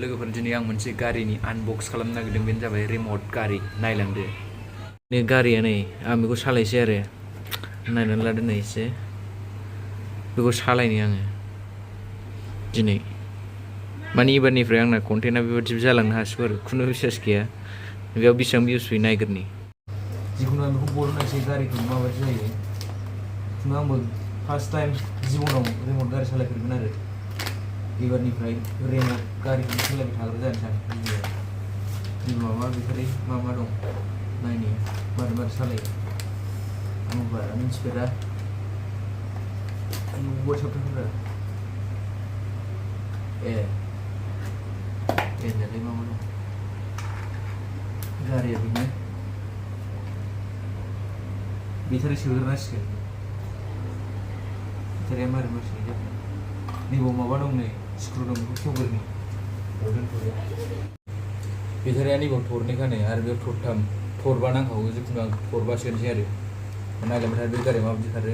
लोगोफोर दिनै आं मोनसे गारिनि आनबक्स खालामनो नागिरदों बेनो जाबाय रिमट गारि नायलांदो नै गारिया नै आं बेखौ सालायसै आरो नायनानै लादो नै एसे बेखौ सालायनो आङो दिनै माने एबारनिफ्राय आंना कन्टेन्टआ बेबायदि जालांनो हासिगौ आरो खुनु बिसास गैया बेयाव बेसेबां भिउस फैयो नायग्रोनि जिखुनु आं बेखौ बरनायसै गारिखौ माबायदि जायो जिखुनु आंबो फार्स्ट टाइम जिबनाव रिमट गारि सालायफेरगोन आरो एबारनिफ्राय रिमट गारिखौ सालायबाय थाग्रा जानोसै आं माबा बेफोरो मा दं नायनि मारै सालायो आं बारा मिथिफेरा नुबाय साबथाफोरा नालाय मा दं गारिया बेनो बेटारि सोग्रोनांसिगोन बेटारिया मारै सोनाय जागोन नैबाव माबा दं नै स्क्रु दं बेखौ खेवग्रोनि बेटारिया नैबाव थरनैखानै आरो बेयाव थरथाम थरबा नांखागौ जिखुनु आं थरबा सोनोसै आरो नायलांबाय थादो बे गारिया माबायदि खारो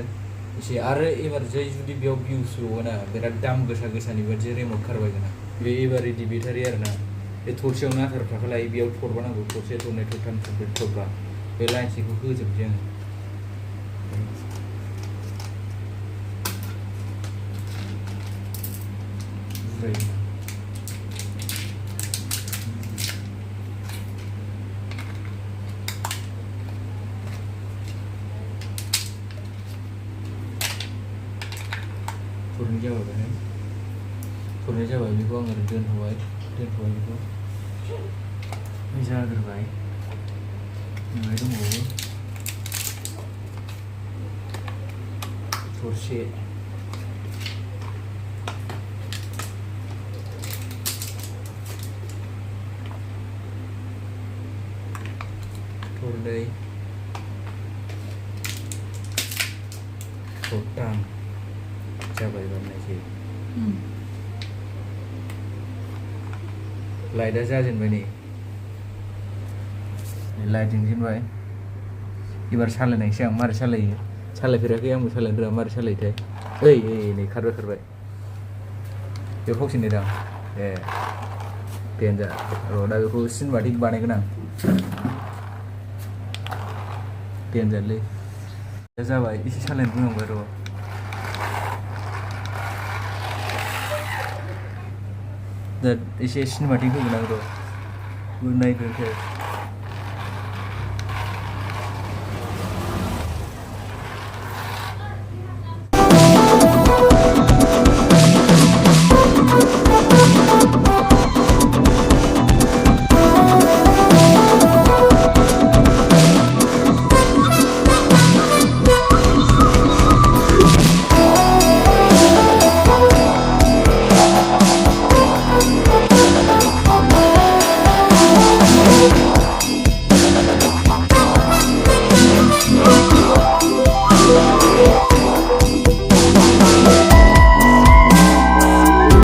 एसे आरो एबार जै जुदि बेयाव भिउस दङना बिराद दाम गोसानि बायदि रिमट खारबाय जोंना बे एबारनि बेटारि आरोना बे थरसेयावनो 18 थाखा लायो बेयाव थरबा नांगौ थरसे थरनै थरथाम थरब्रा बे लाइनसेखौ होजोबसै आङो थरनै जाबाय बेखौ आं ओरै दोनथ'बाय बेखौ जाग्रोबाय ओमफ्राय दंबावो थरसे थरनै थरथाम जाबाय बानायसै लाइटआ जाजेनबाय नै लाइट जोंजेनबाय एबार सालायनायसै आं मारै सालायो सालायफेराखै आंबो सालायनो रोङा मारै सालायोथाय ओइ नै खारबाय बे फावसिनो दां देन्जार र' दा बेखौ सिनेमाटिक बानायगोन आं देन्जारलै दा जाबाय एसे सालायनो रोंहांबाय र' दा एसे सिनेमाटिक होगोन आं र' नायग्रोनोसै